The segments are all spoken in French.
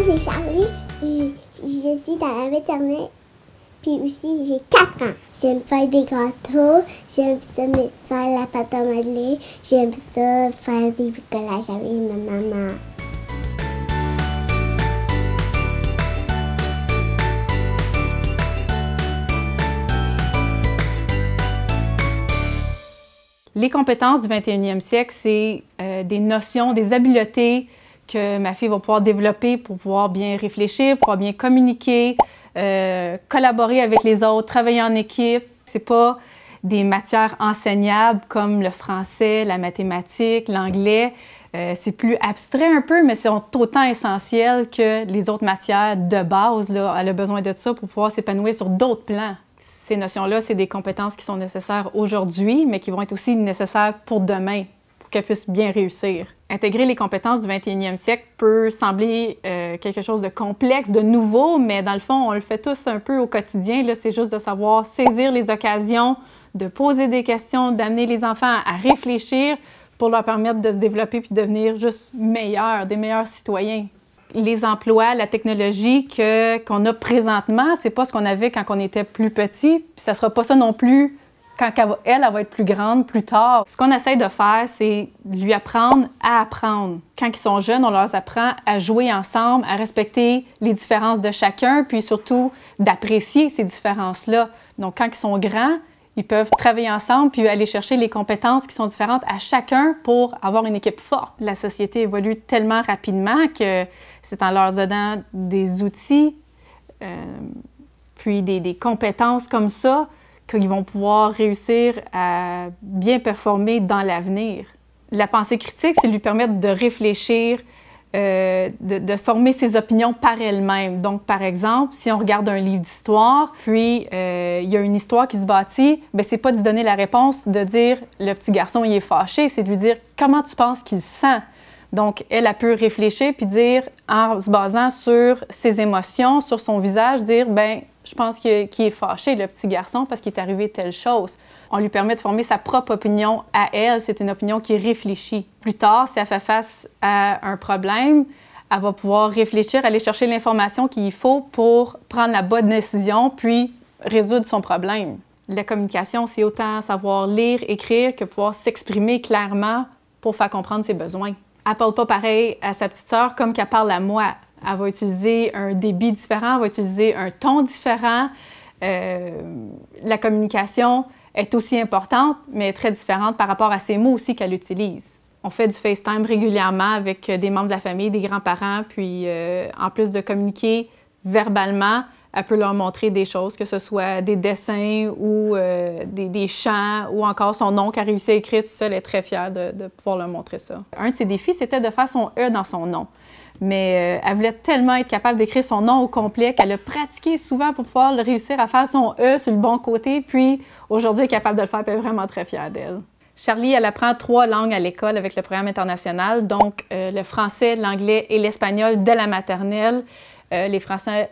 c'est Charlie, et je suis dans la maternelle, puis aussi j'ai 4 ans. J'aime faire des gâteaux, j'aime ça faire la pâte à modeler, j'aime ça faire des bricolages avec ma maman. Les compétences du 21e siècle, c'est des notions, des habiletés que ma fille va pouvoir développer pour pouvoir bien réfléchir, pouvoir bien communiquer, collaborer avec les autres, travailler en équipe. C'est pas des matières enseignables comme le français, la mathématique, l'anglais. C'est plus abstrait un peu, mais c'est autant essentiel que les autres matières de base. Là, elle a besoin de ça pour pouvoir s'épanouir sur d'autres plans. Ces notions-là, c'est des compétences qui sont nécessaires aujourd'hui, mais qui vont être aussi nécessaires pour demain, pour qu'elles puissent bien réussir. Intégrer les compétences du 21e siècle peut sembler quelque chose de complexe, de nouveau, mais dans le fond, on le fait tous un peu au quotidien. C'est juste de savoir saisir les occasions, de poser des questions, d'amener les enfants à réfléchir pour leur permettre de se développer puis de devenir juste meilleurs, des meilleurs citoyens. Les emplois, la technologie qu'on a présentement, c'est pas ce qu'on avait quand on était plus petit, puis ça sera pas ça non plus quand elle va être plus grande, plus tard. Ce qu'on essaie de faire, c'est lui apprendre à apprendre. Quand ils sont jeunes, on leur apprend à jouer ensemble, à respecter les différences de chacun, puis surtout d'apprécier ces différences-là. Donc, quand ils sont grands, ils peuvent travailler ensemble puis aller chercher les compétences qui sont différentes à chacun pour avoir une équipe forte. La société évolue tellement rapidement que c'est en leur donnant des outils, puis des compétences comme ça qu'ils vont pouvoir réussir à bien performer dans l'avenir. La pensée critique, c'est lui permettre de réfléchir, de former ses opinions par elle-même. Donc, par exemple, si on regarde un livre d'histoire, puis il y a une histoire qui se bâtit, bien, c'est pas de donner la réponse, de dire « le petit garçon, il est fâché », c'est de lui dire « comment tu penses qu'il se sent ». Donc, elle a pu réfléchir puis dire, en se basant sur ses émotions, sur son visage, dire « bien, je pense qu'il est fâché, le petit garçon, parce qu'il est arrivé telle chose ». On lui permet de former sa propre opinion à elle. C'est une opinion qui est réfléchie. Plus tard, si elle fait face à un problème, elle va pouvoir réfléchir, aller chercher l'information qu'il faut pour prendre la bonne décision, puis résoudre son problème. La communication, c'est autant savoir lire, écrire que pouvoir s'exprimer clairement pour faire comprendre ses besoins. Elle ne parle pas pareil à sa petite sœur comme qu'elle parle à moi. Elle va utiliser un débit différent, elle va utiliser un ton différent. La communication est aussi importante, mais très différente par rapport à ces mots aussi qu'elle utilise. On fait du FaceTime régulièrement avec des membres de la famille, des grands-parents, puis en plus de communiquer verbalement, elle peut leur montrer des choses, que ce soit des dessins ou des chants, ou encore son nom qu'elle a réussi à écrire toute seule. Elle est très fière de pouvoir leur montrer ça. Un de ses défis, c'était de faire son « E » dans son nom. Mais elle voulait tellement être capable d'écrire son nom au complet qu'elle a pratiqué souvent pour pouvoir réussir à faire son « E » sur le bon côté. Puis aujourd'hui, elle est capable de le faire, puis elle est vraiment très fière d'elle. Charlie, elle apprend 3 langues à l'école avec le programme international, donc le français, l'anglais et l'espagnol dès la maternelle. Le français,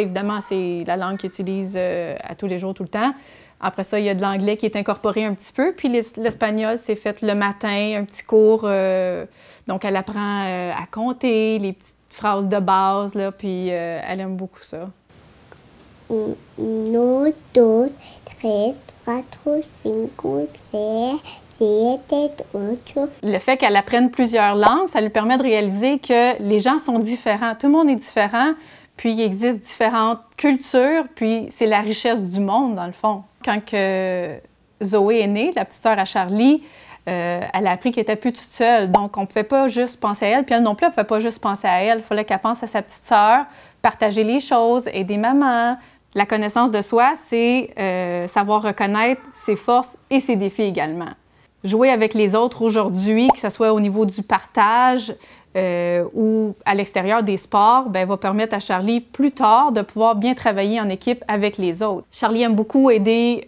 évidemment, c'est la langue qu'ils utilisent à tous les jours, tout le temps. Après ça, il y a de l'anglais qui est incorporé un petit peu. Puis l'espagnol, c'est fait le matin, un petit cours. Donc, elle apprend à compter, les petites phrases de base, là, puis elle aime beaucoup ça. 1, 2, 3, 4, 5, 6, 7, 8. Le fait qu'elle apprenne plusieurs langues, ça lui permet de réaliser que les gens sont différents. Tout le monde est différent, puis il existe différentes cultures, puis c'est la richesse du monde, dans le fond. Quand Zoé est née, la petite sœur à Charlie, elle a appris qu'elle n'était plus toute seule. Donc, on ne pouvait pas juste penser à elle, puis elle non plus, elle ne pouvait pas juste penser à elle. Il fallait qu'elle pense à sa petite sœur, partager les choses, aider maman. La connaissance de soi, c'est savoir reconnaître ses forces et ses défis également. Jouer avec les autres aujourd'hui, que ce soit au niveau du partage ou à l'extérieur des sports, bien, va permettre à Charlie, plus tard, de pouvoir bien travailler en équipe avec les autres. Charlie aime beaucoup aider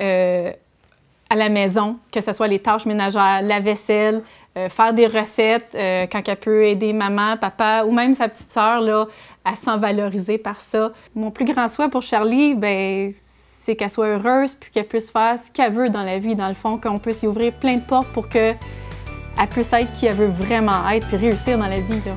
à la maison, que ce soit les tâches ménagères, la vaisselle, faire des recettes, quand elle peut aider maman, papa ou même sa petite sœur, là, à s'en valoriser par ça. Mon plus grand souhait pour Charlie, bien, c'est qu'elle soit heureuse puis qu'elle puisse faire ce qu'elle veut dans la vie, dans le fond, qu'on puisse y ouvrir plein de portes pour qu'elle puisse être qui elle veut vraiment être puis réussir dans la vie, là.